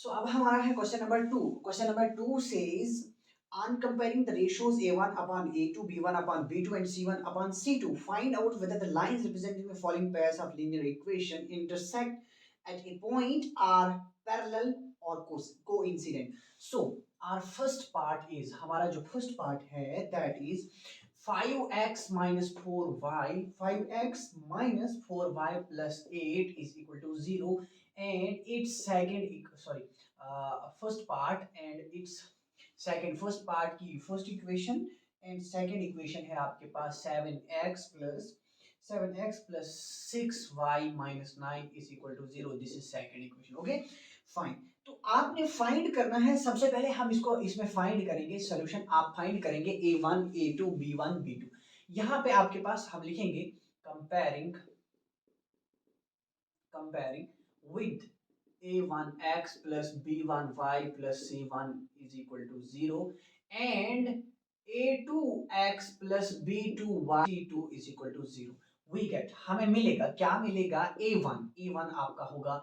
So अब हमारा है question number 2. Question number 2 says on comparing the ratios a1 upon a2, b1 upon b2 and c1 upon c2, find out whether the lines representing the following pairs of linear equation intersect at a point are parallel or coincident. So our first part is, हमारा जो first part है that is 5x minus 4y, 5x minus 4y plus 8 is equal to 0, and its first part and its second, first part की first equation and second equation है आपके पास 7x plus 6y minus 9 is equal to 0. This is second equation. Okay, fine. तो आपने find करना है, सबसे पहले हम इसको इसमें फाइंड करेंगे, सॉल्यूशन आप फाइंड करेंगे a1 a2 b1 b2. यहाँ पे आपके पास हम लिखेंगे comparing with a1x plus b1y plus c1 is equal to 0 and a2x plus b2y c2 is equal to 0. We get, हमें मिलेगा क्या मिलेगा, a1 आपका होगा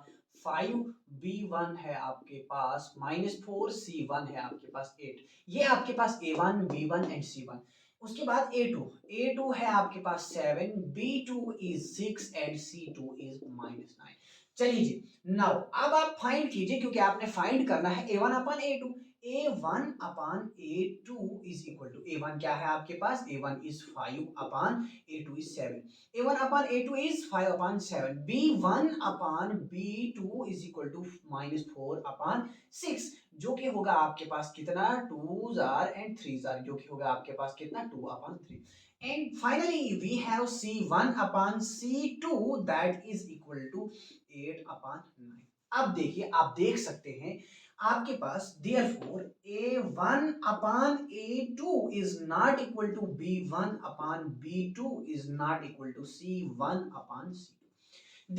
5, b1 है आपके पास -4, c1 है आपके पास 8. ये आपके पास a1 b1 एंड c1. उसके बाद a2 है आपके पास 7, b2 is 6 and c2 is -9. चलिए जी, नाउ अब आप फाइंड कीजिए, क्योंकि आपने फाइंड करना है a1 upon a2. a1 upon a2 is equal to, a1 क्या है आपके पास, a1 is 5 upon a2 is 7. a1 upon a2 is 5 upon 7. b1 upon b2 is equal to -4 upon 6, जो कि होगा आपके पास कितना, 2s are and 3s are, जो कि होगा आपके पास कितना, 2 अपन 3. And finally we have c1 upon c2 that is equal to 8 upon 9. अब देखिए, आप देख सकते हैं आपके पास therefore a1 upon a2 is not equal to b1 upon b2 is not equal to c1 upon c2.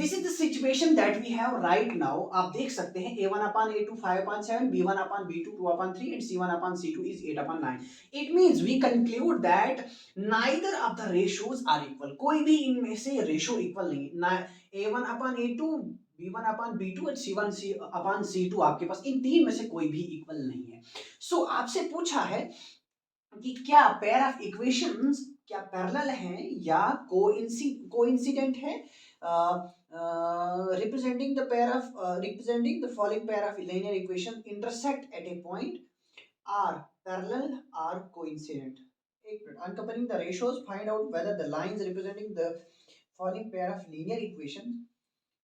This is the situation that we have right now. आप देख सकते हैं a1 upon a2 5 upon 7, b1 upon b2 2 upon 3 and c1 upon c2 is 8 upon 9. It means we conclude that neither of the ratios are equal. कोई भी इनमें से ratio equal नहीं. a1 upon a2, b1 upon b2 and c1 upon c2 आपके पास इन तीन में से कोई भी इक्वल नहीं है. So आपसे पूछा है कि क्या पेयर ऑफ इक्वेशंस क्या पैरेलल हैं या कोइंसिडेंट है, representing the following pair of linear equation intersect at a point are parallel or coincident. On comparing the ratios, find out whether the lines representing the following pair of linear equations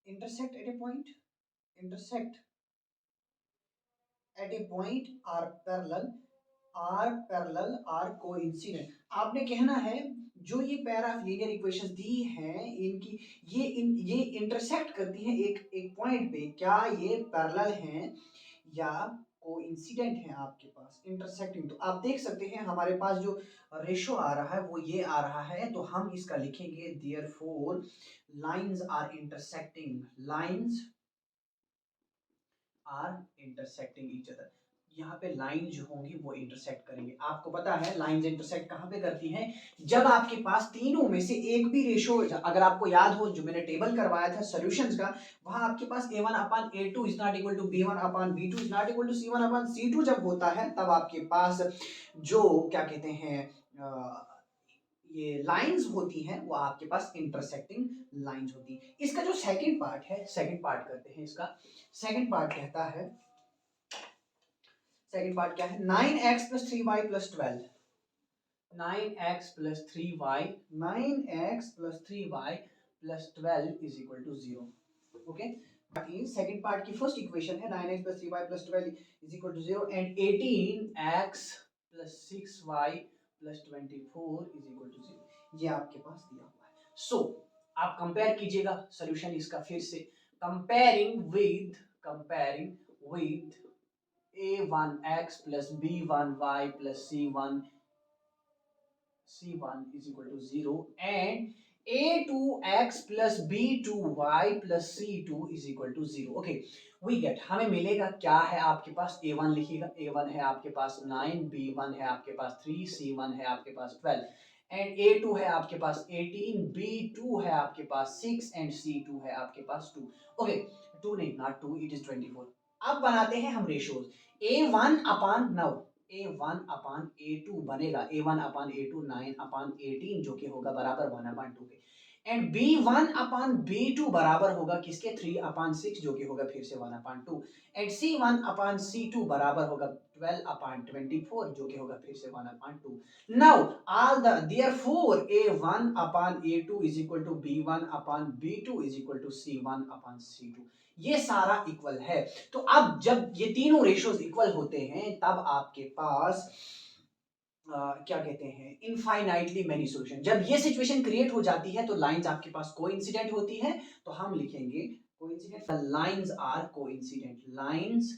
intersect at a point are parallel or coincident. आपने कहना है जो ये pair of linear equations दी हैं इनकी ये intersect करती हैं एक पॉइंट पे, क्या ये पैरेलल हैं या कोइंसिडेंट हैं आपके पास इंटरसेक्टिंग. तो आप देख सकते हैं हमारे पास जो रेशो आ रहा है वो ये आ रहा है, तो हम इसका लिखेंगे therefore lines are intersecting each other. यहाँ पे लाइन जो होंगी वो इंटरसेक्ट करेंगे. आपको पता है लाइंस इंटरसेक्ट कहाँ पे करती हैं, जब आपके पास तीनों में से एक भी रेशो, अगर आपको याद हो जो मैंने टेबल करवाया था सॉल्यूशंस का, वहां आपके पास a1 upon a2 is not equal to b1 upon b2 is not equal to c1 upon c2 जब होता है, तब आपके पास जो क्या कहते हैं ये लाइंस होती हैं वो आपके पास इंटरसेक्टिंग लाइंस होती हैं. इसका जो सेकंड पार्ट है, सेकंड पार्ट करते हैं इसका. सेकंड पार्ट कहता है, सेकंड पार्ट क्या है, 9x plus 3y plus 12. 9x plus 3y 9x plus 3y plus 12 is equal to 0. Okay, that is second part की first equation है 9x plus 3y plus 12 is equal to 0 and 18x plus 6y plus 24 is equal to 0. ये आपके पास दिया हुआ है. So आप compare कीजिएगा solution इसका फिर से. comparing with a1x plus b1y plus c1 is equal to 0 and a2x plus b2y plus c2 is equal to 0. Okay, we get, हमें मिलेगा क्या है आपके पास, a1 लिखिएगा, a1 है आपके पास 9, b1 है आपके पास 3, c1 है आपके पास 12 and a2 है आपके पास 18, b2 है आपके पास 6 and c2 है आपके पास 2. Okay, 2 नहीं, not 2, it is 24. अब बनाते हैं हम रेशियोज। A1 अपान नौ, A1 अपान A2 बनेगा A1 अपान A2 9 अपान 18 जो कि होगा बराबर 1/2 के। एंड B1 अपान B2 बराबर होगा किसके 3 अपान 6 जो कि होगा फिर से 1/2। एंड C1 अपान C2 बराबर होगा 12 अपान 24 जो कि होगा फिर से 1/2। Now all the therefore A1 upon A2 is equal to B1 upon B2 is equal to C1 upon C2, ये सारा इक्वल है। तो अब जब ये तीनों रेशियोज इक्वल होते हैं तब आपके पास क्या कहते हैं इनफाइनाइटली मेनी सॉल्यूशन। जब ये सिचुएशन क्रिएट हो जाती है तो लाइंस आपके पास कोइंसिडेंट होती है, तो हम लिखेंगे coincident, lines are coincident, lines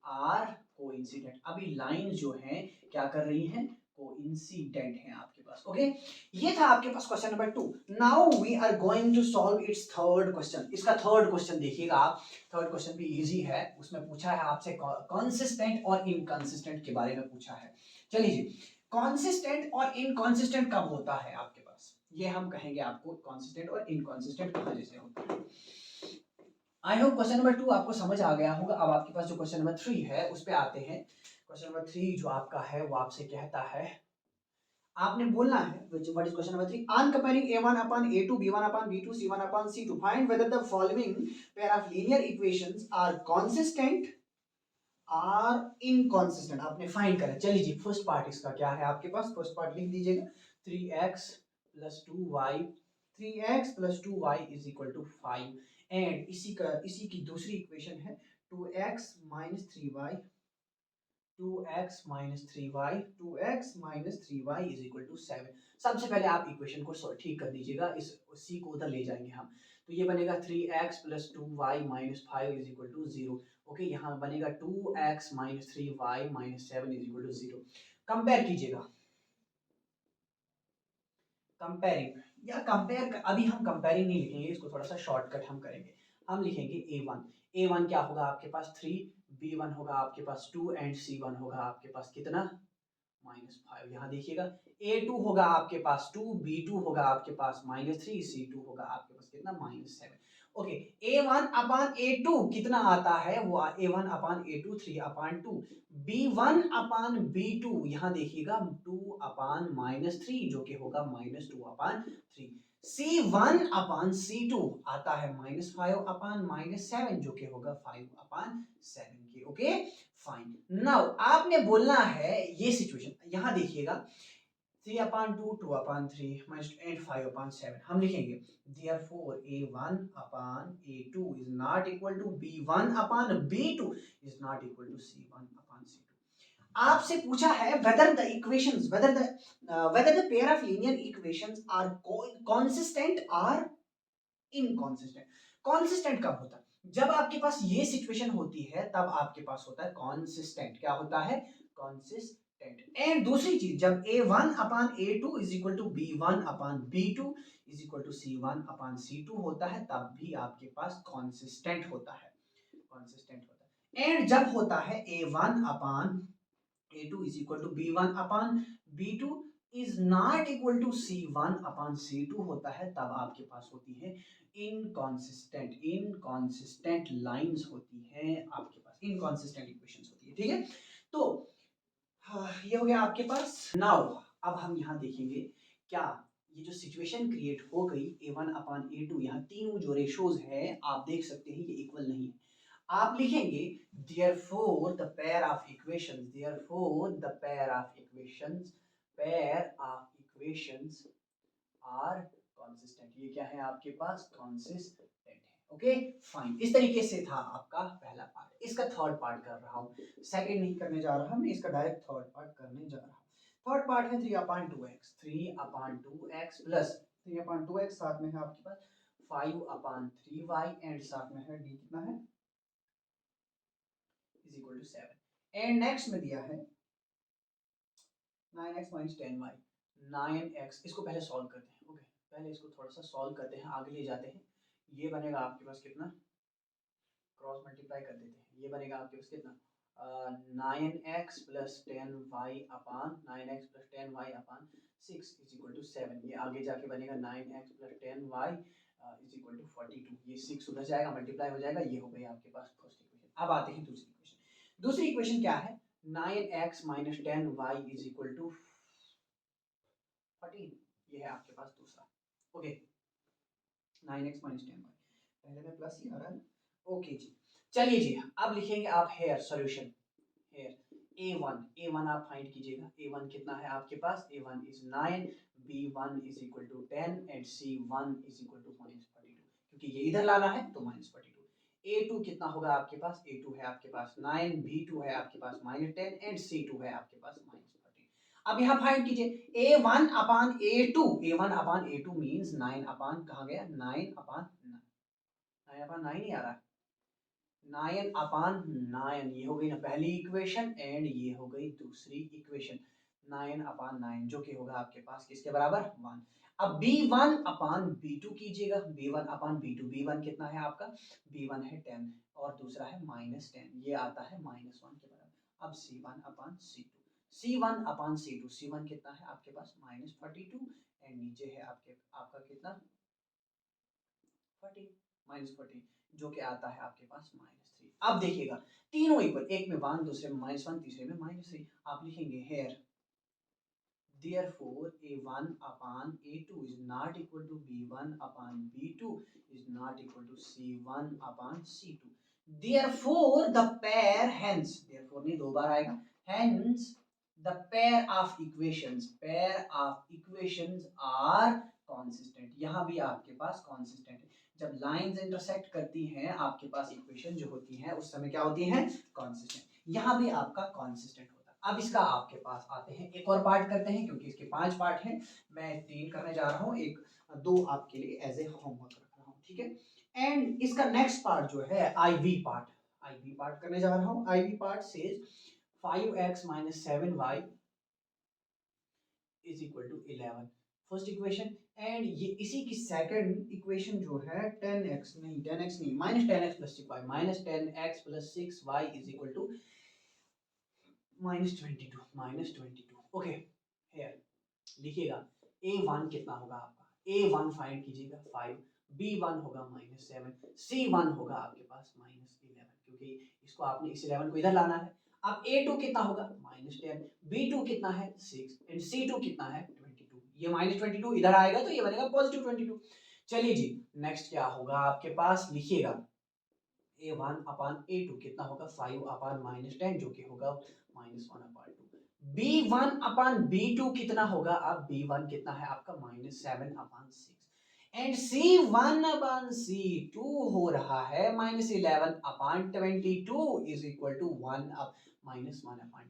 are coincident. अभी लाइन जो है क्या कर रही हैं, कोइंसिडेंट है आपके पास। ओके, ये था आपके पास question number 2। Now we are going to solve its third question. इसका थर्ड क्वेश्चन देखिएगा आप, थर्ड क्वेश्चन भी इजी है। उसमें पूछा है आपसे कंसिस्टेंट और इनकंसिस्टेंट के बारे में पूछा है। चलिए जी, कॉन्सिस्टेंट और इनकॉन्सिस्टेंट कब होता है आपके पास, ये हम कहेंगे आपको कॉन्सिस्टेंट और इनकॉन्सिस्टेंट कहां जैसे होता है। आई होप क्वेश्चन नंबर 2 आपको समझ आ गया होगा। अब आपके पास जो क्वेश्चन नंबर 3 है उस पे आते हैं। क्वेश्चन नंबर 3 जो आपका है वो आपसे कहता है, आपने बोलना है what is question number 3, on comparing A1 upon A2 B1 upon B2 C1 upon C2 find whether the following pair of linear equations are consistent are inconsistent, आपने फाइंड करा। चलिए जी, फर्स्ट पार्ट इसका क्या है आपके पास, फर्स्ट पार्ट लिख दीजिएगा 3x plus 2y, 3x plus 2y is equal to 5। And इसी की दूसरी इक्वेशन है 2x minus 3y, 2x minus 3y, 2x minus 3y is equal to 7। सबसे पहले आप इक्वेशन को ठीक कर दीजिएगा, इस सी को उधर ले जाएंगे हम। तो ये बनेगा 3x plus 2y minus 5 is equal to 0। Okay, यहाँ बनेगा 2x minus 3y minus 7 is equal to 0। Compare कीजिएगा, कंपेयरिंग या कंपेयर, अभी हम कंपेयरिंग नहीं लिखेंगे, इसको थोड़ा सा शॉर्टकट हम करेंगे। हम लिखेंगे A1, A1 क्या होगा आपके पास 3, B1 होगा आपके पास 2 एंड C1 होगा आपके पास कितना -5। यहाँ देखिएगा A2 होगा आपके पास 2, B2 होगा आपके पास -3, C2 होगा आपके पास कितना -7। ओके, A1 अपान A2 कितना आता है, वो A1 अपान A2 3 अपान 2, B1 अपान B2 यहाँ देखिएगा 2 अपान -3 जो कि होगा -2 अपान 3, C1 अपान C2 आता है -5 अपान -7 जो कि होगा 5 अपान 7 के। ओके फाइन, नाउ आपने बोलना है ये सिचुएशन, यहां देखिएगा 3 अपान 2, 2 अपान 3 माइनस एंड 5 अपान 7। हम लिखेंगे therefore A1 upon A2 is not equal to B1 upon B2 is not equal to C1 upon C2। आपसे पूछा है whether the equations, whether the pair of linear equations are consistent or inconsistent। consistent कब होता है, जब आपके पास ये situation होती है तब आपके पास होता है कॉन्सिस्टेंट। क्या होता है, कॉन्सिस्टेंट। एंड दूसरी चीज, जब A1 upon A2 is equal to B1 upon B2 is equal to C1 upon C2 होता है तब भी आपके पास कॉन्सिस्टेंट होता है, कॉन्सिस्टेंट होता है। एंड जब होता है A1 upon A2 is equal to B1 upon B2 is not equal to C1 upon C2 होता है तब आपके पास होती है इनकॉन्सिस्टेंट, इनकॉन्सिस्टेंट लाइंस होती हैं आपके पास, इनकॉन्सिस्टेंट इक्वेशंस होती है। ठीक है, तो ये हो गया आपके पास। नाउ अब हम यहाँ देखेंगे क्या ये जो सिचुएशन क्रिएट हो गई A1 अपान A2, यहाँ तीनों जो रेशोज है आप देख सकते हैं ये इक्वल नहीं है। आप लिखेंगे therefore the pair of equations, therefore the pair of equations, pair of equations are consistent। ये क्या है आपके पास, consistent है। ओके फाइन, इस तरीके से था आपका पहला पार्ट। इसका थर्ड पार्ट कर रहा हूँ, सेकंड नहीं करने जा रहा, मैं इसका डायरेक्ट थर्ड पार्ट करने जा रहा हूँ। थर्ड पार्ट है 3 अपान 2x, 3 अपान 2x प्लस 3 अपान 2x, साथ में है आपके पास 5 अपान 3y एंड साथ में है d कितना है is equal to 7। And next में दिया है 9x माइनस 10y, 9x, इसको पहले सॉल्व करते हैं। ओके, पहले इसको थोड़ा सा सॉल्व करते हैं, आगे ले जाते हैं। ये बनेगा आपके पास कितना, क्रॉस मल्टीप्लाई कर देते हैं, ये बनेगा आपके पास कितना 9x plus 10y upon 9x plus 10y upon 6 is equal to 7। ये आगे जाके बनेगा 9x plus 10y is equal to 42। ये 6 उधर जाएगा, मल्टीप्लाई हो जाएगा, ये हो गई आपके पास फर्स्ट इक्वेशन। अब आते हैं दूसरी इक्वेशन। दूसरी इक्वेशन क्या है, 9x minus 10y is equal to 14। ये है आपके पास दूसरा। ओके, 9x माइनस 10y, पहले में प्लस ही आ रहा है। ओके जी, चलिए जी, अब लिखेंगे आप हेयर सॉल्यूशन। हेयर a1 आप फाइंड कीजिएगा। a1 कितना है आपके पास, a1 is 9, b1 is equal to 10 and c1 is equal to -42, क्योंकि ये इधर लाना है तो -42। a2 कितना होगा आपके पास, a2 है आपके पास 9, b2 है आपके पास -10 एंड c2 है आपके पास -14। अब यहाँ फाइंड कीजिए a1 upon a2, a1 upon a2 means 9 अपान कहाँ गया, 9 अपान 9 ही आ रहा है, 9 अपान 9, ये हो गई ना पहली इक्वेशन एंड ये हो गई दूसरी इक्वेशन। 9 अपान 9 जो कि होगा आपके पास किसके बराबर, 1। अब b1 अपान b2 कीजिएगा, b1 अपान b2, b1 कितना है आपका, b1 है 10 और दूसरा है -10, ये आता है -1 के बराबर। अब c1 upon c2, c1 upon c2, c1 कितना है आपके पास -42 एंड नीचे है आपका कितना 14, -14 जो कि आता है आपके पास -3। अब देखिएगा तीनों इक्वल, एक में 1, दूसरे में -1, तीसरे में -3। आप लिखेंगे hair therefore a1 upon a2 is not equal to b1 upon b2 is not equal to c1 upon c2। therefore the pair, hence therefore नहीं दो बार आएगा, hence the pair of equations are consistent। यहाँ भी आपके पास consistent है, जब lines intersect करती हैं आपके पास इक्वेशन जो होती हैं उस समय क्या होती हैं, consistent। यहाँ भी आपका consistent होता है। अब इसका आपके पास आते हैं, एक और पार्ट करते हैं क्योंकि इसके 5 पार्ट हैं, मैं 3 करने जा रहा हूँ, एक 2 आपके लिए एज ए होमवर्क रख रहा हूँ, ठीक है। एंड इसका नेक्स्ट पार्ट जो है आईवी पार्ट करने जा रहा हूँ। IV part says 5x minus 7y is equal to 11, first equation. And ये इसी की सेकंड इक्वेशन जो है 10x नहीं minus 10x plus 6y, minus 10x plus 6y is equal to -22। Okay, here लिखिएगा a1 कितना होगा आपका, a1 फाइंड कीजिएगा 5, b1 होगा -7, c1 होगा आपके पास -11, क्योंकि इसको आपने इस 11 को इधर लाना है। अब a2 कितना होगा -10, b2 कितना है 6 एंड c2 कितना है 22। ये -22 इधर आएगा तो ये बनेगा +22। चलिए जी, नेक्स्ट क्या होगा आपके पास, लिखिएगा a1 अपान a2 कितना होगा 5 अपान -10 जो कि होगा -1/2। b1 अपान b2 कितना होगा, अब b1 कितना है आपका -7/6 एंड c1 अपान c2 हो रहा है -11/22 इज इक्वल टू 1 अब -1/2।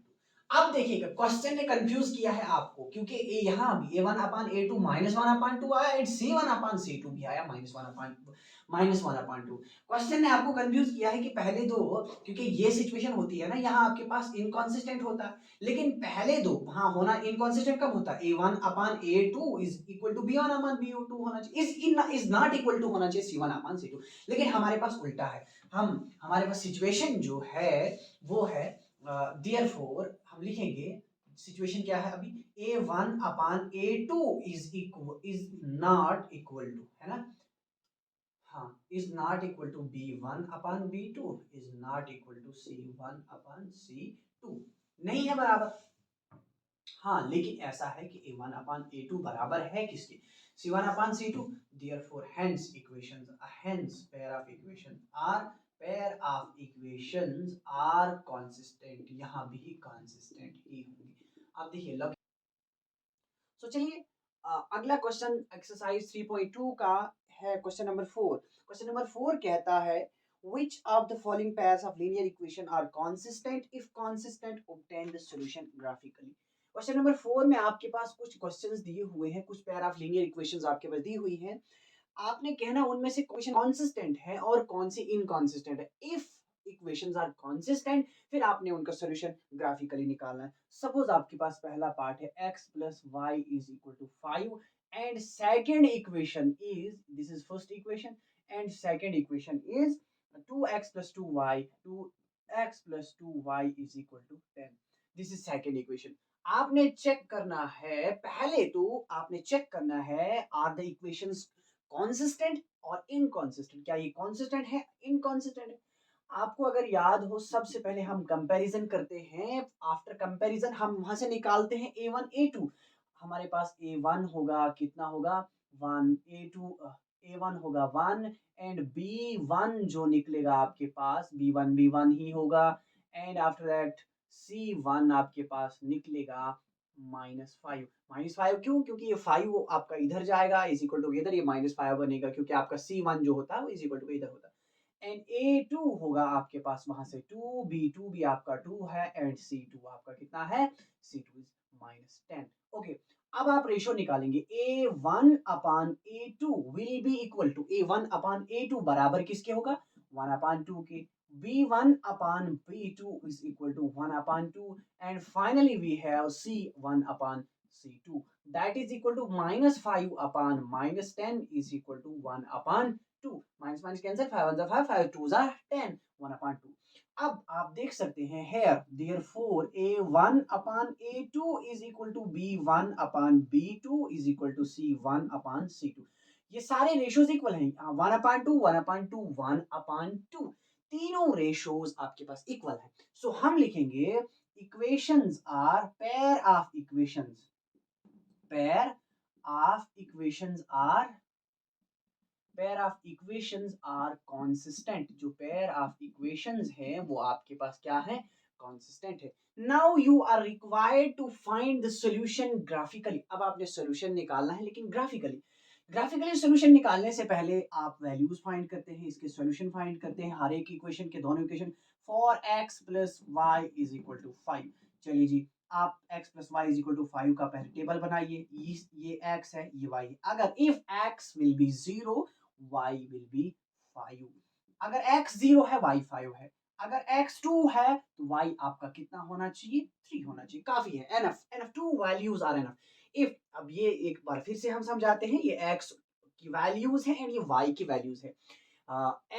अब देखिएगा क्वेश्चन ने कंफ्यूज किया है आपको, क्योंकि यहाँ भी a1 अपान a2 -1/2 आया एंड c1 अपान c2 भी आया -1/2। क्वेश्चन ने आपको कंफ्यूज किया है कि पहले दो, क्योंकि ये सिचुएशन होती है ना, यहाँ आपके पास इनकॉन्सिस्टेंट होता है, लेकिन पहले दो वहां होना इनकॉन्सिस्टेंट कब होता है, a1 upon a2 is equal to b1 upon b2 होना चाहिए, इज नॉट इक्वल टू होना चाहिए c1 अपान c2, लेकिन हमारे पास उल्टा है। हमारे पास सिचुएशन जो है वो है देयरफॉर हम लिखेंगे सिचुएशन क्या है अभी, a1 upon a2 is not equal to, है ना, हाँ, is not equal to b1 upon b2 is not equal to c1 upon c2, नहीं है बराबर। हाँ, लेकिन ऐसा है कि a1 अपान a2 बराबर है किसके, c1 upon c2, therefore hence pair of equations are consistent, यहाँ भी consistent ही होंगे। अब देखिए लग, तो चलिए अगला क्वेश्चन एक्सरसाइज 3.2 का है क्वेश्चन नंबर 4। क्वेश्चन नंबर 4 कहता है which of the following pairs of linear equation are consistent, if consistent obtain the solution graphically। Question number 4 में आपके पास कुछ क्वेश्चंस दिए हुए हैं, कुछ पेयर ऑफ लीनियर इक्वेशंस आपके पास दी हुई हैं, आपने कहना उनमें से क्वेश्चन कॉन्सिस्टेंट है और कौन सी इनकॉन्सिस्टेंट है। इफ इक्वेशंस आर कॉन्सिस्टेंट फिर आपने उनका सॉल्यूशन ग्राफिकली निकालना है। सपोज आपके पास पहला पार्ट है x plus y is equal to 5 and second equation is, this is first equation and second equation is 2x plus 2x plus 2y is equal to 10। This is second equation. आपने check करना है, पहले तो आपने check करना है are the equations consistent और inconsistent, क्या ये कॉन्सिस्टेंट है इनकॉन्सिस्टेंट है। आपको अगर याद हो, सबसे पहले हम कंपैरिजन करते हैं। आफ्टर कंपैरिजन हम वहां से निकालते हैं A1 A2। हमारे पास A1 होगा, कितना होगा 1, A2 A1 होगा 1 एंड B1 जो निकलेगा आपके पास B1 ही होगा। एंड आफ्टर दैट C1 आपके पास निकलेगा -5। -5 क्यों? क्योंकि ये 5 आपका इधर जाएगा इज इक्वल टू इधर, ये -5 बनेगा क्योंकि आपका C1 जो होता है वो इज इक्वल टू इधर होता है। एंड A2 होगा आपके पास वहां से 2, B2 भी आपका 2 है एंड C2 आपका कितना है, C2 इज -10। ओके, अब आप रेशो निकालेंगे A1 upon A2 will be equal to A1 upon A2 बराबर किसके होगा, 1 अपान 2 के। B1 upon B2 is equal to 1 upon 2 and finally we have C1 upon C2 that is equal to -5 upon -10 is equal to 1 upon 2। Minus minus cancel, 5 1 5, 5 2 10, 1 upon 2। अब आप देख सकते हैं here therefore A1 upon A2 is equal to B1 upon B2 is equal to C1 upon C2। ये सारे ratios equal हैं, 1 upon 2 1 upon 2 1 upon 2, तीनों ratios आपके पास इक्वल हैं। सो हम लिखेंगे equations are pair of equations, pair of equations are pair of equations are consistent। जो pair of equations है वो आपके पास क्या है, consistent है। now you are required to find the solution graphically। अब आपने solution निकालना है लेकिन graphically solution निकालने से पहले आप values find करते हैं, इसके solution find करते हैं हर एक equation के, दोनों equation for x plus y is equal to 5। चलिए जी, आप x plus y is equal to 5 का पहले टेबल बनाइए। ये x है, ये y है। अगर if x will be 0 y will be 5। अगर x 0 है y 5 है, अगर x 2 है तो y आपका कितना होना चाहिए, 3 होना चाहिए। काफी है, enough 2 values are enough। if अब ये एक बार फिर से हम समझाते हैं, ये x की वैल्यूज है एंड ये y की वैल्यूज है।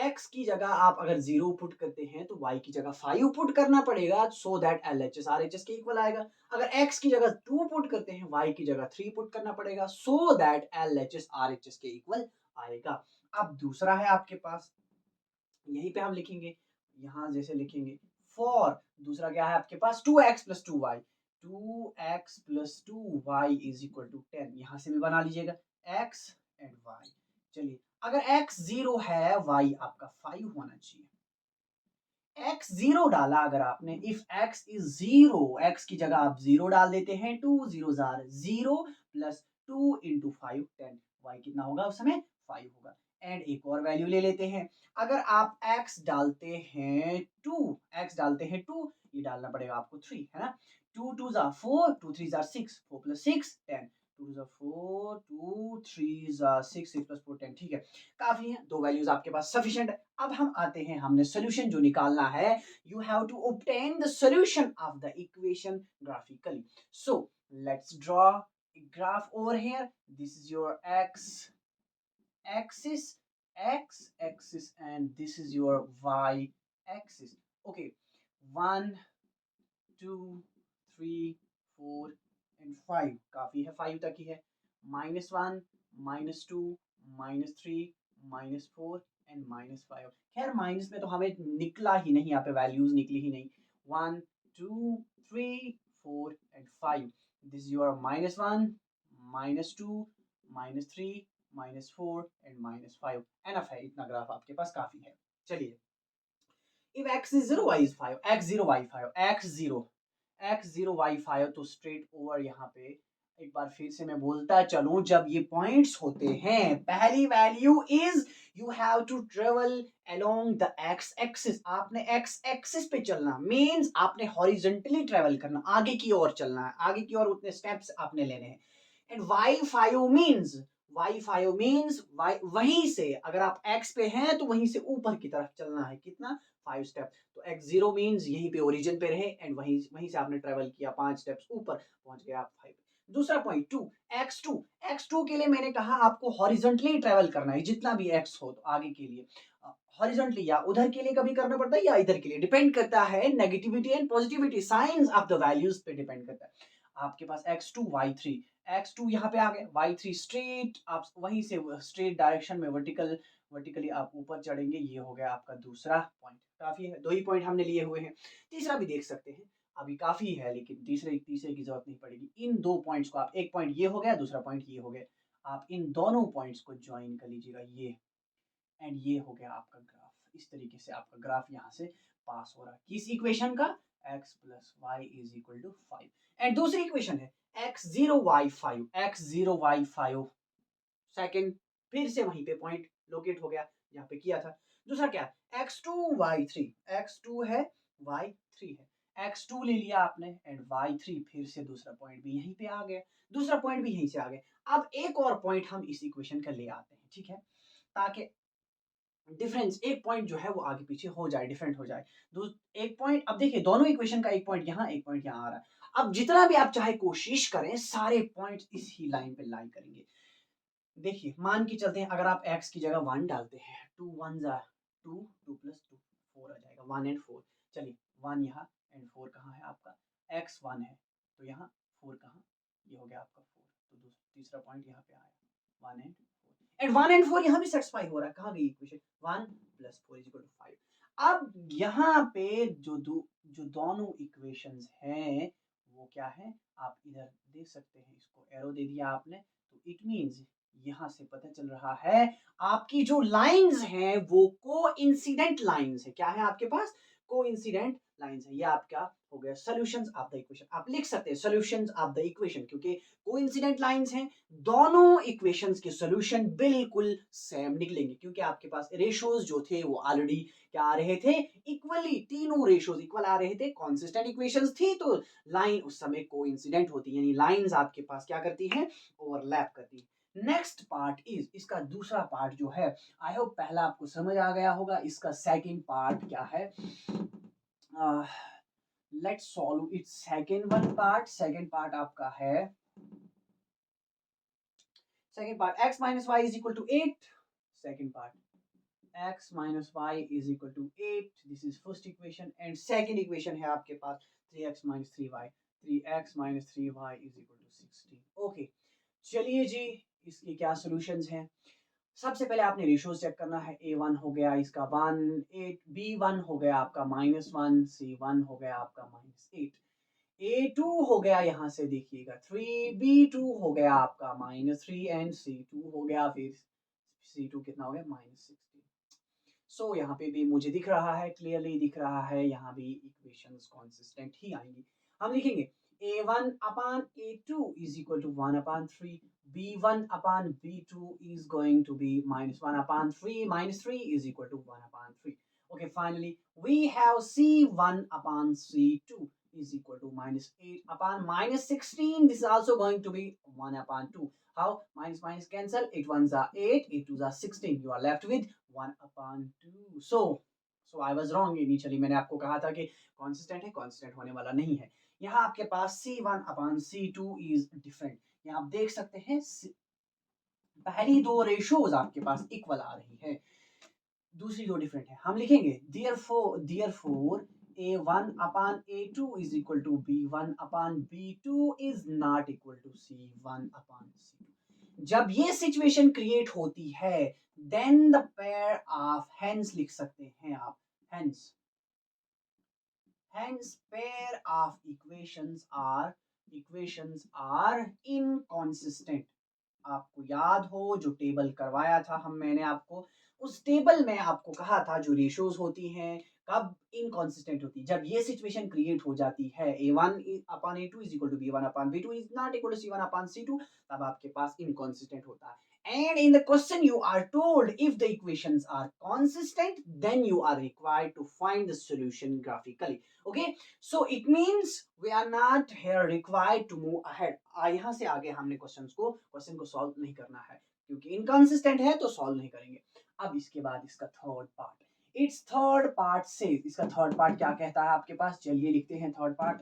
x की जगह आप अगर 0 पुट करते हैं तो y की जगह 5 पुट करना पड़ेगा सो दैट LHS RHS के इक्वल आएगा। अगर x की जगह 2 पुट करते हैं, y की जगह 3 पुट करना पड़ेगा सो दैट LHS RHS के इक्वल आएगा। अब दूसरा है आपके पास, यहीं पे हम लिखेंगे, यहां जैसे लिखेंगे फॉर, दूसरा क्या है आपके पास 2x plus 2y, 2x plus 2y is equal to 10। यहां से भी बना लीजिएगा x एंड y। चलिए, अगर x 0 है y आपका 5 होना चाहिए। x 0 डाला अगर आपने, इफ x इज 0, x की जगह आप 0 डाल देते हैं, 2 0 0 प्लस 2 इंटू 5 10, y कितना होगा उस समय 5 होगा। एंड एक और वैल्यू ले लेते हैं, अगर आप x डालते हैं 2, x डालते हैं 2, ये डालना पड़ेगा आपको 3 है ना, 2 2 4, 2 3 6, 4 प्लस 6 10, 2 4, 2 3 6, 6 प्लस 4 10। ठीक है, काफी है, दो वैल्यूज आपके पास सफिशिएंट है। अब हम आते हैं, हमने सोल्यूशन जो निकालना है, you have to obtain the solution of the equation graphically. So let's draw a graph over here। this is your x axis and this is your y axis। okay, 1 2 3 4 and 5, काफी है, 5 तक ही है। -1 -2 -3 -4 and -5। खैर minus में तो हमें निकला ही नहीं, यहाँ पे वैल्यूज निकली ही नहीं। 1 2 3 4 and 5, this is your -1 -2 -3 -4 and -5। Enough है, इतना ग्राफ आपके पास काफी है। चलिए, if x is 0 y is 5, x 0 y 5, x 0 y 5, तो स्ट्रेट ओवर यहाँ पे एक बार फिर से मैं बोलता चलूं, जब ये पॉइंट्स होते हैं, पहली value is you have to travel along the x axis. आपने एक्स एक्सिस पे चलना मींस आपने हॉरिजॉन्टली ट्रेवल करना, आगे की ओर चलना है, आगे की ओर उतने स्टेप्स आपने लेने हैं। एंड y5 मींस वहीं से अगर आप x पे हैं तो वहीं से ऊपर की तरफ चलना है, कितना 5 स्टेप। तो x0 मींस यहीं पे ओरिजिन पे रहे एंड वहीं से आपने ट्रेवल किया 5 स्टेप्स ऊपर, पहुंच गए आप 5। दूसरा पॉइंट 2 x2 के लिए मैंने कहा आपको हॉरिजॉन्टली ट्रेवल करना है, जितना भी x हो तो आगे के लिए हॉरिजॉन्टली, या उधर के लिए कभी करना पड़ता है या इधर के लिए, डिपेंड करता है negativity and positivity, science of the values पे डिपेंड करता है। आपके पास x2 y3 यहाँ पे आ गए, y3 स्ट्रेट, आप वहीं से स्ट्रेट डायरेक्शन में वर्टिकल वर्टिकली आप ऊपर चढ़ेंगे, ये हो गया आपका दूसरा पॉइंट। काफ़ी है, 2 ही पॉइंट हमने लिए हुए हैं, तीसरा भी देख सकते हैं, अभी काफ़ी है लेकिन तीसरे तीसरे की ज़रूरत नहीं पड़ेगी। इन 2 पॉइंट्स को आप, एक पॉइंट ये हो गया, दूसरा पॉइंट ये हो गया, आप इन दोनों पॉइंट्स को जॉइन कर लीजिएगा ये, एंड ये हो गया आपका ग्राफ। इस तरीके से आपका ग्राफ यहाँ से पास हो रहा है किस इक्वेशन का, x plus y is equal to 5। And दूसरी इक्वेशन है x0y5, x0y5 सेकंड, फिर से वहीं पे पॉइंट लोकेट हो गया यहाँ पे किया था। दूसरा क्या है x2y3, x2 है y3 है, x2 ले लिया आपने एंड y3, फिर से दूसरा पॉइंट भी यहीं पे आ गया, दूसरा पॉइंट भी यहीं से आ गया। अब एक और पॉइंट हम इस इक्वेशन का ले आते हैं, ठीक है, ताकि डिफरेंस एक पॉइंट जो है वो आगे पीछे हो जाए, डिफरेंट हो जाए। एक पॉइंट, अब देखिए दोनों इक्वेशन का एक पॉइंट यहाँ, एक पॉइंट यहाँ आ रहा है। अब जितना भी आप चाहे कोशिश करें, सारे पॉइंट इस ही लाइन पे लाई करेंगे। देखिए मान के चलते हैं, अगर आप x की जगह 1 डालते हैं, 2 1 जा 2, 2 प्लस 2 4 आ जाएगा, 1 एंड 4। चलिए 1 यहाँ एंड 4 कहाँ है आपका, x 1 है तो यहाँ 4 कहाँ, ये हो गया आपका 4, तो तीसरा पॉइंट यहाँ पे आया 1 एंड 4, एंड 1 एंड 4 यहाँ भी सेटिस्फाई हो रहा है। कहाँ गई equation, 1 plus 4 is equal to 5। अब यहाँ पे जो दोनों इक्वेशंस हैं वो क्या है, आप इधर देख सकते हैं, इसको एरो दे दिया आपने, तो इट मींस यहाँ से पता चल रहा है आपकी जो लाइंस हैं वो कोइंसिडेंट लाइंस है। क्या है आपके पास, कोइंसिडेंट लाइंस है। ये आपका हो गया सॉल्यूशंस ऑफ द इक्वेशन। आप लिख सकते हैं सॉल्यूशंस ऑफ द इक्वेशन, क्योंकि कोइंसिडेंट लाइंस हैं, दोनों इक्वेशंस के सॉल्यूशन बिल्कुल सेम निकलेंगे, क्योंकि आपके पास रेशियोज जो थे वो ऑलरेडी क्या आ रहे थे, इक्वली, तीनों रेशियोज इक्वल आ रहे थे, कॉन्सिस्टेंट इक्वेशंस थी, तो लाइन उस समय कोइंसिडेंट होती है, यानी लाइंस आपके पास क्या करती हैं, ओवरलैप करती है। नेक्स्ट पार्ट इज, इसका दूसरा पार्ट जो है, आई होप पहला आपको समझ आ गया होगा, इसका सेकंड पार्ट क्या है, let's solve it's second one part. Second part आपका है, second part x minus y is equal to 8, second part x minus y is equal to 8, this is first equation, and second equation है आपके पास 3x minus 3y, 3x minus 3y is equal to 16। Okay, चलिए जी, इसके क्या solutions हैं। सबसे पहले आपने ratios check करना है, a1 हो गया इसका 1, 8, b1 हो गया आपका -1, c1 हो गया आपका -8, a2 हो गया यहाँ से देखिएगा 3, b2 हो गया आपका -3 एंड c2 हो गया, फिर c2 कितना हो गया -16। सो यहाँ पे भी मुझे दिख रहा है, क्लियरली दिख रहा है, यहाँ भी इक्वेशंस कॉन्सिस्टेंट ही आएंगी। हम लिखेंगे a1 upon a2 is equal to 1 upon 3, b1 upon b2 is going to be -1 upon 3, -3 is equal to 1 upon 3. Okay, finally we have c1 upon c2 is equal to -8 upon -16. This is also going to be 1 upon 2. How? Minus minus cancel, 8 ones are 8, 8 twos are 16. You are left with 1 upon 2. So I was wrong initially. मैंने आपको कहा था कि consistent है, consistent होने वाला नहीं है। यहाँ आपके पास C1 upon C2 is different. यहाँ आप देख सकते हैं पहली दो रेशियोज आपके पास इक्वल आ रही है, दूसरी दो डिफरेंट है। हम लिखेंगे therefore a1 upon a2 is equal to b1 upon b2 is not equal to c1 upon c2। जब ये सिचुएशन क्रिएट होती है, then the pair of hence लिख सकते हैं आप, hence pair of equations are inconsistent. आपको याद हो जो टेबल करवाया था मैंने आपको, उस टेबल में आपको कहा था जो रेशियोज होती हैं कब इनकॉन्सिस्टेंट होती है, जब ये सिचुएशन क्रिएट हो जाती है a1 upon a2 is equal to b1 upon b2 is not equal to c1 upon c2, तब आपके पास इनकॉन्सिस्टेंट होता है। And in the question you are told if the equations are consistent, then you are required to find the solution graphically. Okay, so it means we are not here required to move ahead. यहाँ से आगे हमने question को solve नहीं करना है, क्योंकि inconsistent है तो सॉल्व नहीं करेंगे। अब इसके बाद इसका third part, it's third part से, इसका थर्ड पार्ट क्या कहता है आपके पास, चलिए लिखते हैं थर्ड पार्ट।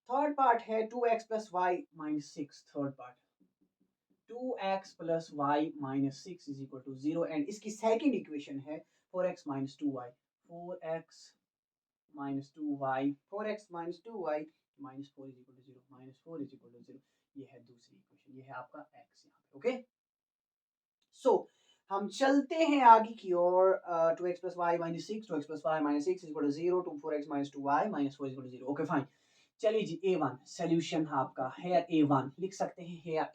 थर्ड पार्ट है 2x plus y minus 6, third part 2x plus y minus 6 is equal to 0, and इसकी सेकंड इक्वेशन है 4x minus 2y, 4x minus 2y, 4x minus 2y minus 4 is equal to 0, minus 4 is equal to 0। ये है दूसरी equation, ये है आपका x यहाँ पे। ओके, सो हम चलते हैं आगे की ओर। 2x plus y minus six, 2x plus y minus six equal to zero, 4x minus 2y minus 4 equal to zero. Okay fine, चलिए जी A1 सॉल्यूशन आपका हेयर A1 लिख सकते हैं। Here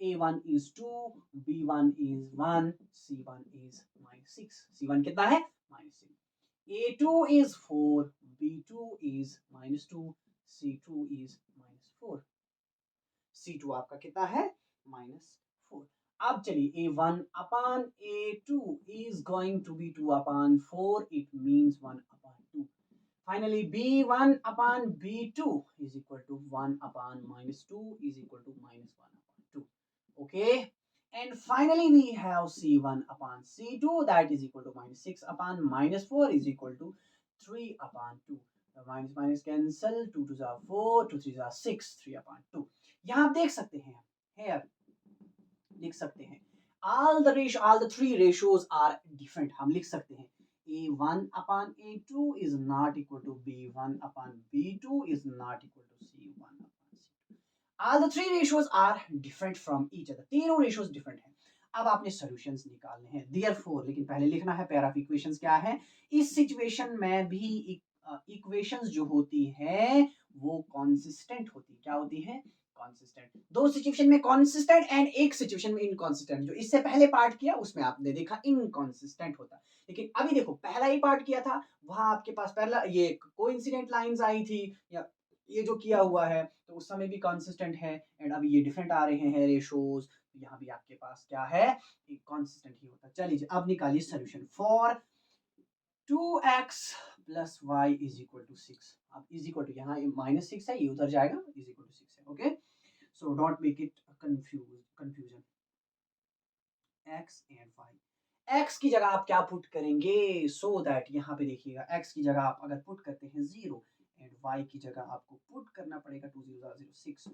A1 is 2, B1 is 1, C1 is minus 6। C1 कितना है? minus 6। A2 is 4, B2 is minus 2, C2 is minus 4। C2 आपका कितना है? minus 4। अब चलिए A1 upon A2 is going to be 2 upon 4, it means 1 upon 2। Finally, B1 upon B2 is equal to 1 upon minus 2 is equal to minus 1 upon 2। Okay. And finally, we have C1 upon C2 that is equal to minus 6 upon minus 4 is equal to 3 upon 2। The minus minus cancel, 2 2s are 4, 2 3s are 6, 3 upon 2। यहाँ आप देख सकते हैं, here लिख सकते हैं all the three ratios are different। हम लिख सकते हैं A1 upon A2 is not equal to B1 upon B2 is not equal to C1 upon C2। All the three ratios are different from each other। तीनों ratios different हैं। अब आपने solutions निकालने हैं therefore, लेकिन पहले लिखना है pair of equations क्या है। इस situation में भी equations जो होती है वो consistent होती है। क्या होती है? कॉन्सिस्टेंट। दो सिचुएशन में कॉन्सिस्टेंट एंड एक सिचुएशन में इनकॉन्सिस्टेंट। जो इससे पहले पार्ट किया उसमें आपने देखा इनकॉन्सिस्टेंट होता, लेकिन अभी देखो पहला ही पार्ट किया था वहां आपके पास पहला ये कोइंसिडेंट लाइंस आई थी, या ये जो किया हुआ है तो उस समय भी कॉन्सिस्टेंट है, एंड अभी ये डिफरेंट आ रहे हैं रेशोज, तो यहाँ भी आपके पास क्या है, एक कॉन्सिस्टेंट ही होता। चलिए अब निकालिए solution for 2x plus y is equal to 6। अब इज इक्वल टू यहाँ माइनस 6 है, ये उधर जाएगा, इज इक्वल टू 6 है। Okay, so don't make it confusion। x and y, x की जगह आप क्या पुट करेंगे, so that यहाँ पे देखिएगा x की जगह आप अगर पुट करते हैं 0 एंड y की जगह आपको पुट करना पड़ेगा 2 0 0 6।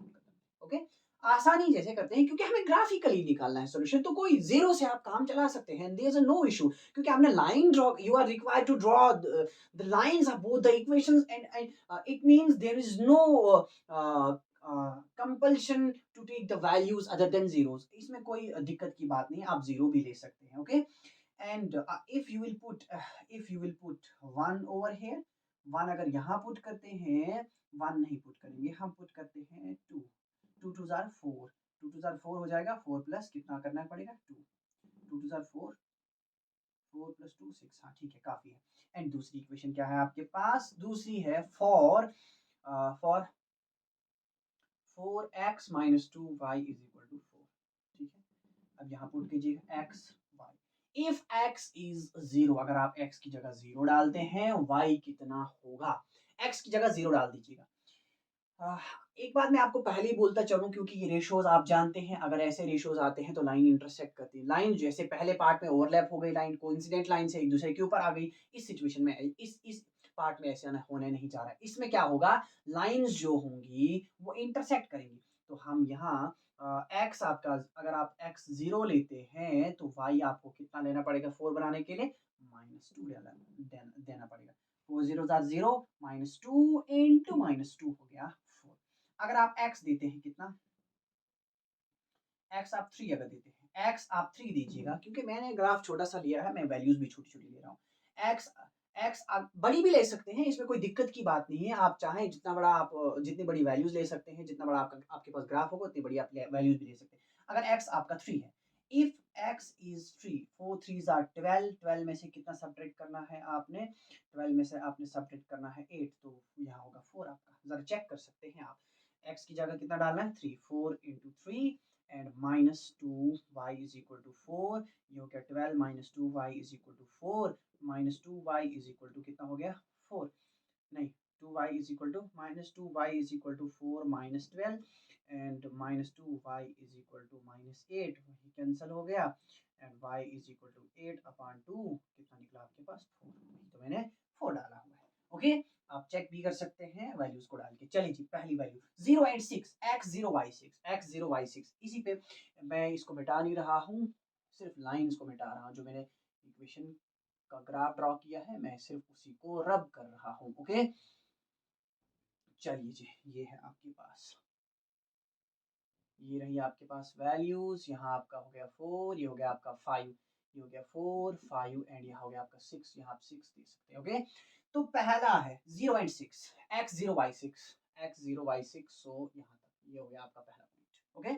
ओके, आसानी जैसे करते हैं क्योंकि हमें ग्राफिकली निकालना है सॉल्यूशन, तो कोई जीरो से आप काम चला सकते हैं, देयर इज नो इशू, क्योंकि आपने line draw, you are required to draw the lines of both the equations and it means there is no compulsion to take the values other than zeros. इसमें कोई दिक्कत की बात नहीं है, आप जीरो भी ले सकते हैं। Okay, and if you will put 1 over here, 1 अगर यहाँ पुट करते हैं, 1 नहीं पुट करेंगे, हम पुट करते हैं 2, 2 2 जार 4, 2 2 जार 4 हो जाएगा, 4 प्लस कितना करना पड़ेगा 2, 2 2 जार 4, 4 प्लस 2 6। हाँ ठीक है, काफी है। एंड दूसरी इक्वेशन क्या है आपके पास, दूसरी है for 4x minus 2y is equal to 4। ठीक है, अब यहाँ पुट कीजिए x y, if x is 0, अगर आप x की जगह 0 डालते हैं y कितना होगा, x की जगह 0 डाल दीजिएगा। एक बात मैं आपको पहले ही बोलता चलूं, क्योंकि ये रेशोज आप जानते हैं, अगर ऐसे रेशोज आते हैं तो लाइन इंटरसेक्ट करती है। लाइन जैसे पहले पार्ट में ओवरलैप हो गई, लाइन कोइंसिडेंट लाइन से एक दूसरे के ऊपर आ गई, इस सिचुएशन में इस पार्ट में ऐसे होने नहीं जा रहा है। इसमें क्या होगा, लाइंस जो होंगी वो इंटरसेक्ट करेंगी। तो हम यहाँ x आपका, अगर आप x 0 लेते हैं तो y आपको कितना लेना पड़ेगा 4 बनाने के लिए, -2 देना पड़ेगा। 4 0 0, -2 इंटू -2 हो गया 4। अगर आप x देते हैं कितना, x आप 3 अगर देते हैं, x आप 3 दीजिएगा, क्योंकि मैंने ग्राफ छोटा सा लिया है, मैं वैल्यूज भी छोटी छोटी ले रहा हूँ। x आप बड़ी भी ले सकते हैं, इसमें कोई दिक्कत की बात नहीं है। आप चाहें जितना बड़ा आप जितनी बड़ी वैल्यूज ले सकते हैं, जितना बड़ा आपके पास ग्राफ होगा उतनी बड़ी आप वैल्यूज भी ले सकते हैं। अगर x आपका 3 है, if x is 3, 4 3s are 12, 12 में से कितना सब्ट्रैक्ट करना है आपने, 12 में से आपने सब्ट्रैक्ट करना है 8, तो यहाँ होगा 4 आपका। जरा चेक कर सकते हैं आप, x की जगह कितना डालना है 3, 4 into 3 and -2y is equal to 4, ये हो गया 12 -2y is equal to 4, -2y is equal to कितना हो गया 4, नहीं 2y is equal to -2y is equal to 4 -12 and -2y is equal to -8, वही कैंसिल हो गया, and y is equal to 8 upon 2, कितना निकला आपके पास 4, तो मैंने 4 डाला हुआ है। ओके, आप चेक भी कर सकते हैं वैल्यूज को डाल के। चलिए जी, पहली वैल्यू 0 एंड 6, x0y6, इसी पे मैं इसको मिटा नहीं रहा हूँ, सिर्फ लाइंस को मिटा रहा हूँ। जो मैंने इक्वेशन का ग्राफ ड्रॉ किया है मैं सिर्फ उसी को रब कर रहा हूँ। ओके, चलिए जी, ये है आपके पास ये रही आपके पास वैल्यूज, यहाँ आपका हो गया 4, ये हो गया आपका 5, ये हो गया 4 5 एंड यहाँ हो गया आपका 6, यहाँ आप 6 दे सकते हैं। ओके, तो पहला है 0 एंड 6, x0y6, x0y6, सो यहाँ तक ये हो गया आपका पहला पॉइंट। ओके,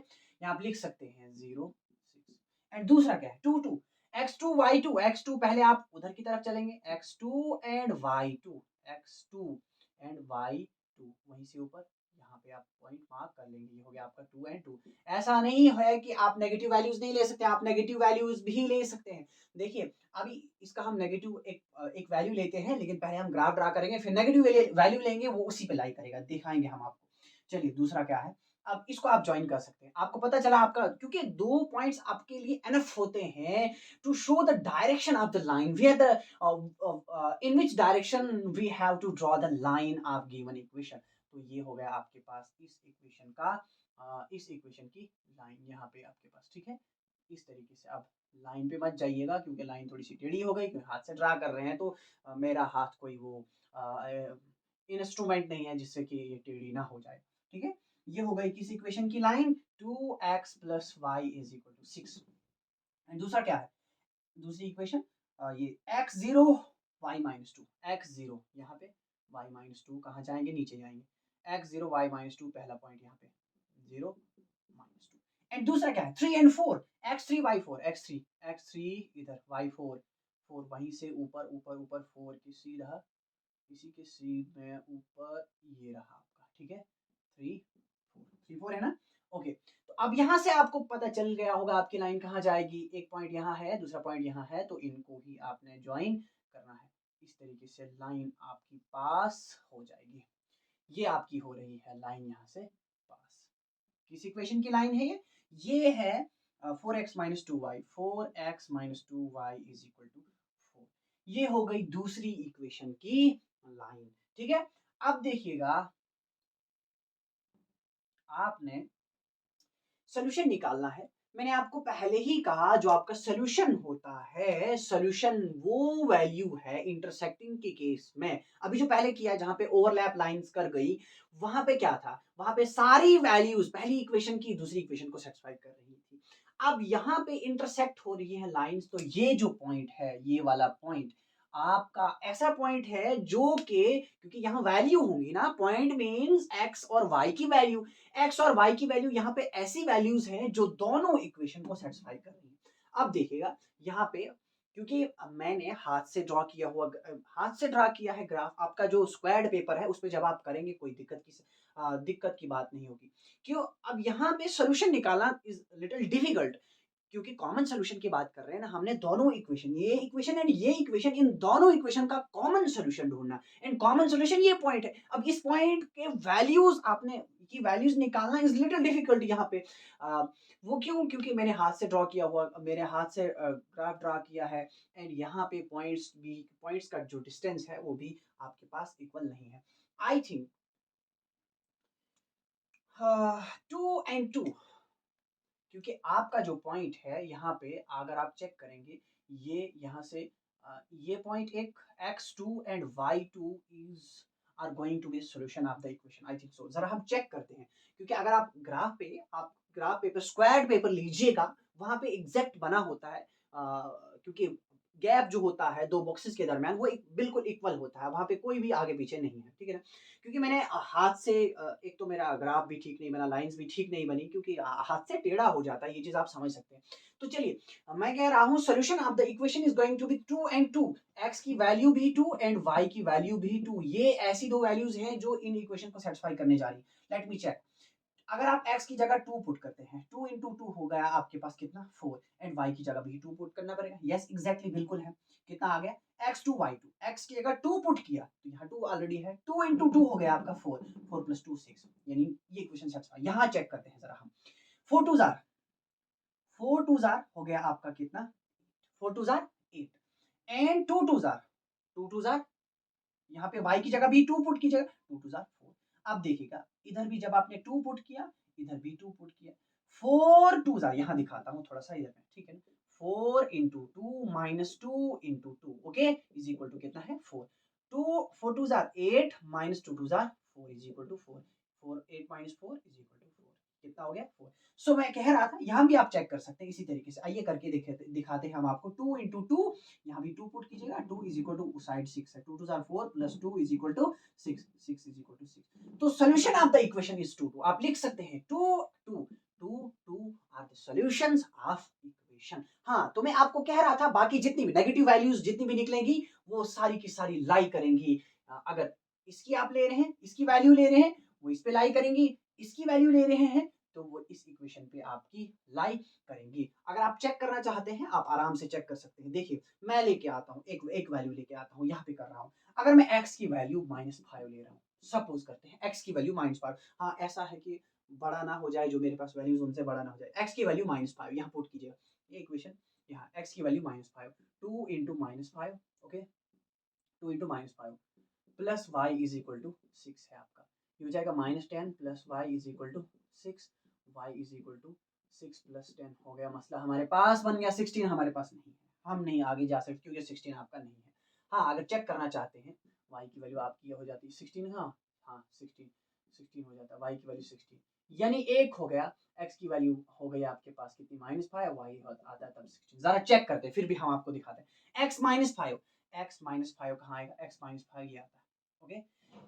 यहाँ आप लिख सकते हैं 0 6 एंड दूसरा क्या है 2 2, x2y2, x2 पहले आप उधर की तरफ चलेंगे, x2 and y2, x2 and y2 वहीं से ऊपर यहाँ पे आप पॉइंट मार्क कर लेंगे, ये हो गया आपका 2 एंड 2। ऐसा नहीं है कि आप नेगेटिव वैल्यूज नहीं ले सकते, आप नेगेटिव वैल्यूज भी ले सकते हैं। देखिए अभी इसका हम नेगेटिव एक वैल्यू लेते हैं, लेकिन पहले हम ग्राफ ड्रा करेंगे, फिर नेगेटिव वैल्यू लेंगे, वो उसी पे लाई करेगा, दिखाएंगे हम आपको। चलिए दूसरा क्या है, अब इसको आप ज्वाइन कर सकते हैं। आपको पता चला आपका, क्योंकि 2 पॉइंट्स आपके लिए एनफ होते हैं to show the direction of the line, where the in which direction we have to draw the line of given equation. तो ये हो गया आपके पास इस इक्वेशन का इस इक्वेशन की लाइन यहाँ पे आपके पास, ठीक है। इस तरीके से अब लाइन पे मत जाइएगा, क्योंकि लाइन थोड़ी सी टेढ़ी हो गई, क्योंकि हाथ से ड्रा कर रहे हैं, तो मेरा हाथ कोई वो इंस्ट्रूमेंट नहीं है जिससे कि ये टेढ़ी ना हो जाए, ठीक है। ये हो गई किस इक्वेशन की लाइन, 2x + y = 6। एंड दूसरा क्या है, दूसरी इक्वेशन ये x0 y - 2, x0 यहाँ पे y - 2 कहाँ जाएंगे, नीचे जाएंगे, x0 y - 2 पहला पॉइंट यहाँ पे 0 - 2। एंड दूसरा क्या है 3 एंड 4, x3 y4, x3 इधर y4, 4 वहीं से ऊपर ऊपर ऊपर 4 की सीधा इसी के सीधे ऊपर ये रहा आपका, ठीक है। 3 4 3 4 है ना। ओके, तो अब यहाँ से आपको पता चल गया होगा आपकी लाइन कहाँ जाएगी, एक पॉइंट यहाँ है, दूसरा पॉइंट यहाँ है, तो इनको ही आपने ज्वाइन करना है। इस तरीके से लाइन आपकी पास हो जाएगी। ये आपकी हो रही है लाइन यहाँ से पास। किस इक्वेशन की लाइन है ये है 4x - 2y, 4x - 2y = 4। ये हो गई दूसरी इक्वेशन की लाइन, ठीक है। अब देखिएगा आपने सोल्यूशन निकालना है। मैंने आपको पहले ही कहा जो आपका सोल्यूशन होता है, सोल्यूशन वो वैल्यू है इंटरसेक्टिंग के केस में। अभी जो पहले किया जहां पे ओवरलैप लाइंस कर गई, वहां पे क्या था, वहां पे सारी वैल्यूज पहली इक्वेशन की दूसरी इक्वेशन को सेटिस्फाई कर रही थी। अब यहाँ पे इंटरसेक्ट हो रही है लाइंस, तो ये जो पॉइंट है, ये वाला पॉइंट आपका ऐसा पॉइंट है जो कि, क्योंकि यहाँ वैल्यू होंगी ना, पॉइंट मींस एक्स और वाई की वैल्यू, एक्स और वाई की वैल्यू यहाँ पे ऐसी वैल्यूज हैं जो दोनों इक्वेशन को सेटिस्फाई कर रही है। अब देखिएगा यहाँ पे, क्योंकि मैंने हाथ से ड्रॉ किया हुआ, हाथ से ड्रॉ किया है ग्राफ, आपका जो स्क्वायर्ड पेपर है उस पर जब आप करेंगे कोई दिक्कत की बात नहीं होगी। क्यों, अब यहाँ पे सोल्यूशन निकालना इज लिटिल डिफिकल्ट, क्योंकि कॉमन सोल्यूशन की बात कर रहे हैं ना, हमने दोनों इक्वेशन, ये इक्वेशन एंड ये इक्वेशन, इन दोनों इक्वेशन का कॉमन सोल्यूशन ढूंढना, एंड कॉमन सोल्यूशन ये पॉइंट है। अब इस पॉइंट के वैल्यूज आपने की वैल्यूज निकालना इज लिटिल डिफिकल्ट यहाँ पे। वो क्यों, क्योंकि मैंने हाथ से ड्रॉ किया हुआ, मेरे हाथ से ग्राफ ड्रॉ किया है, एंड यहाँ पे पॉइंट्स का जो डिस्टेंस है वो भी आपके पास इक्वल नहीं है। आई थिंक 2 एंड 2, क्योंकि आपका जो पॉइंट है यहाँ पे अगर आप चेक करेंगे, ये यहाँ से ये पॉइंट एक x2 and y2 is are going to be solution of the equation, I think so. जरा हम चेक करते हैं, क्योंकि अगर आप ग्राफ पेपर स्क्वायर्ड पेपर लीजिएगा, वहां पे एग्जैक्ट बना होता है, क्योंकि गैप जो होता है दो बॉक्सेस के दरमियान वो एक बिल्कुल इक्वल होता है, वहां पे कोई भी आगे पीछे नहीं है, ठीक है ना। क्योंकि मैंने हाथ से एक तो मेरा ग्राफ भी ठीक नहीं बना, लाइंस भी ठीक नहीं बनी, क्योंकि हाथ से टेढ़ा हो जाता है, ये चीज आप समझ सकते हैं। तो चलिए मैं कह रहा हूँ solution of the equation is going to be 2 and 2, x की वैल्यू भी 2 एंड y की वैल्यू भी 2। ये ऐसी दो वैल्यूज हैं जो इन इक्वेशन को सेटिस्फाई करने जा रही है। लेट मी चेक, अगर आप x की जगह 2 पुट करते हैं, 2 इंटू 2 हो गया आपके पास कितना 4, एंड y की जगह भी 2 पुट करना पड़ेगा। यस एग्जैक्टली बिल्कुल है, कितना आ गया x2 y2, x की जगह 2 पुट किया तो यहाँ 2 ऑलरेडी है, 2 इंटू 2 हो गया आपका 4, 4 + 2 6, यानी ये इक्वेशन सेटिस्फाई। यहाँ चेक करते हैं जरा हम, 4 2 जार, 4 2 जार हो गया आपका कितना, 4 2 जार 8, एंड 2 2 जार, 2 2 जार, यहाँ पे y की जगह भी 2 पुट कीजिएगा, 2 2 जार 4। अब देखिएगा इधर भी जब आपने 2 पुट किया, इधर भी 2 पुट किया, 4 2 जार, यहाँ दिखाता हूँ थोड़ा सा इधर में, ठीक है ना। 4 into 2 minus 2 into 2, okay, is equal to कितना है 4। 4 2 जार 8 माइनस 2 2 जार 4 is equal to 4, 4 8 minus 4 is equal to 4। कितना हो गया 4। सो मैं कह रहा था यहाँ भी आप चेक कर सकते हैं इसी तरीके से, आइए करके दिखाते हैं हम आपको। 2 इंटू टू, यहाँ भी 2 पुट कीजिएगा, 2 इज इक्वल टू साइड 6 है, 2 2 or 4 plus 2 is equal to 6, 6 is equal to 6। तो solution of the equation is 2 2, आप लिख सकते हैं 2 2 2 2 are the solutions of equation. हाँ, तो मैं आपको कह रहा था बाकी जितनी भी नेगेटिव वैल्यूज जितनी भी निकलेंगी वो सारी की सारी लाई करेंगी। अगर इसकी आप ले रहे हैं, इसकी वैल्यू ले रहे हैं, वो इस पे लाई करेंगी, इसकी वैल्यू ले रहे हैं तो वो इस इक्वेशन पे आपकी लाई करेंगी। अगर आप चेक करना चाहते हैं आप आराम से चेक कर सकते हैं। देखिए मैं लेके आता हूँ एक वैल्यू लेके आता हूँ, यहाँ पे कर रहा हूँ। अगर मैं x की वैल्यू -5 ले रहा हूँ, सपोज करते हैं x की वैल्यू -5, हाँ ऐसा है कि बड़ा ना हो जाए, जो मेरे पास वैल्यूज उनसे बड़ा ना हो जाए। x की वैल्यू -5 यहाँ पुट कीजिएगा, ये इक्वेशन यहाँ x की value -5, 2 into -5, okay 2 into -5 plus y is equal to 6 है आपका, ये हो जाएगा -10 plus y is equal to 6, y is equal to 6 plus 10 हो गया, मसला हमारे पास बन गया। 16 हमारे पास नहीं है, हम नहीं आगे जा सकते क्योंकि 16 आपका नहीं है। हाँ, अगर चेक करना चाहते हैं वाई की वैल्यू आपकी हो जाती है 16, हाँ हाँ 16 हो जाता है, वाई की वैल्यू 16, यानी एक हो गया। एक्स की वैल्यू हो गई आपके पास कितनी -5, वाई आता है तब 16। जरा चेक करते हैं, फिर भी हम आपको दिखाते हैं। एक्स -5 कहाँ आएगा, एक्स -5 ये आता है, ओके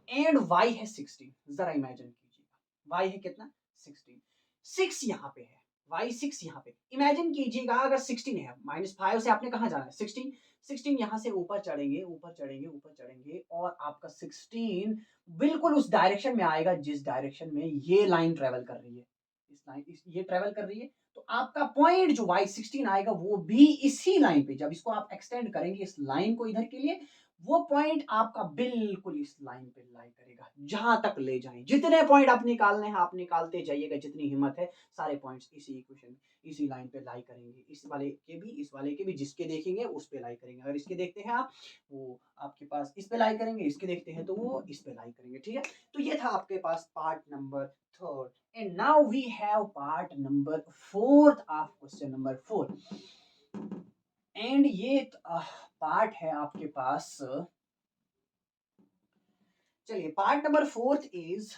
एंड y है 16। जरा इमेजिन कीजिएगा y है कितना 16, 6 यहाँ पे है, y 6 यहाँ पे। इमेजिन कीजिएगा अगर 16 है, -5 से आपने कहाँ जाना है 16, 16 यहाँ से ऊपर चढ़ेंगे ऊपर चढ़ेंगे ऊपर चढ़ेंगे और आपका 16 बिल्कुल उस डायरेक्शन में आएगा जिस डायरेक्शन में ये लाइन ट्रेवल कर रही है, इस लाइन ये ट्रेवल कर रही है। तो आपका पॉइंट जो y16 आएगा वो भी इसी लाइन पे, जब इसको आप एक्सटेंड करेंगे इस लाइन को इधर के लिए, वो पॉइंट आपका बिल्कुल इस लाइन पे लाई करेगा, जहां तक ले जाएं। जितने पॉइंट आप निकालने हैं आप निकालते जाइएगा, जितनी हिम्मत है सारे पॉइंट्स इसी इक्वेशन इसी लाइन पे लाई करेंगे। इस वाले के भी, इस वाले के भी, जिसके देखेंगे उस पे लाई करेंगे। अगर इसके देखते हैं आप, वो आपके पास इस पे लाई करेंगे, इसके देखते हैं तो वो इस पे लाई करेंगे, ठीक है। तो ये था आपके पास part number 3 and now we have part number 4 of question number 4 and ये पार्ट है आपके पास। चलिए part number 4 is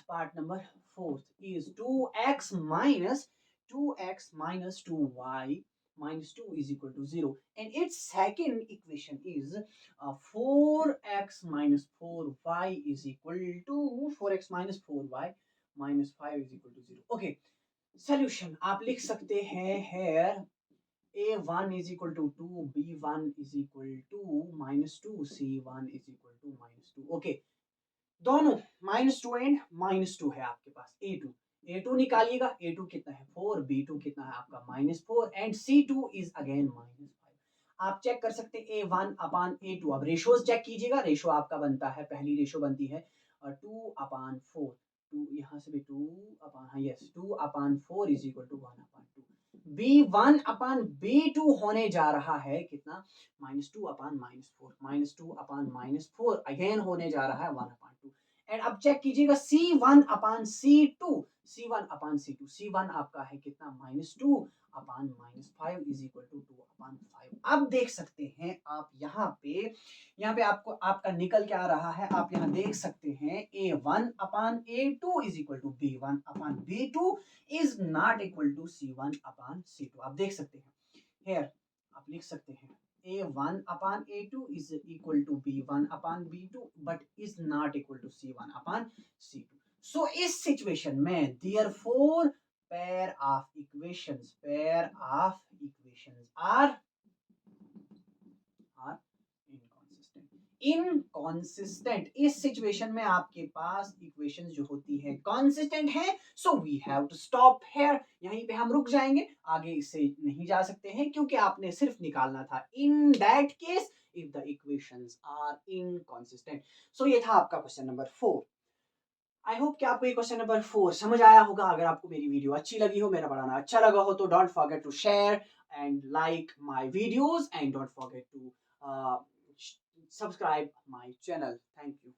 2x minus 2y minus 2 is equal to 0 and its second equation is 4x minus 4y is equal to 4x minus 4y minus 5 is equal to 0. Okay, solution आप लिख सकते हैं here a1 is equal to 2, b1 is equal to minus 2, c1 is equal to minus 2. Okay, दोनों -2 and -2 है आपके पास। a2 निकालिएगा, a2 कितना है 4, b2 कितना है आपका -4 एंड c2 इज अगेन -5। आप चेक कर सकते हैं a1 अपान a2। अब रेशोज चेक कीजिएगा, रेशो आपका बनता है, पहली रेशो बनती है 2/4, 2 यहाँ से भी 2 अपान, हाँ yes 2/4 is equal to 1/2। b1 upon b2 होने जा रहा है कितना -2 अपान -4 अगेन होने जा रहा है 1/2 एंड अब चेक कीजिएगा C1 अपान C1 आपका है कितना -2 अपान -5 इज इक्वल टू 2/5। अब देख सकते हैं आप यहाँ पे आपको आपका निकल क्या रहा है, आप यहाँ देख सकते हैं A1 upon A2 is equal to B1 upon B2 is not equal to C1 upon C2। आप देख सकते हैं हेयर, आप लिख सकते हैं A1 upon A2 is equal to B1 upon B2 but is not equal to C1 upon C2. So इस situation में therefore pair of equations are inconsistent. इस सिचुएशन में आपके पास इक्वेशंस जो होती है कॉन्सिस्टेंट है, so we have to stop here, यहीं पे हम रुक जाएंगे, आगे इससे नहीं जा सकते हैं क्योंकि आपने सिर्फ निकालना था in that case if the equations are inconsistent. So ये था आपका क्वेश्चन नंबर 4। आई होप कि आपको ये क्वेश्चन नंबर 4 समझ आया होगा। अगर आपको मेरी वीडियो अच्छी लगी हो, मेरा पढ़ाना अच्छा लगा हो तो don't forget to share and like my videos and don't forget to subscribe my channel. Thank you.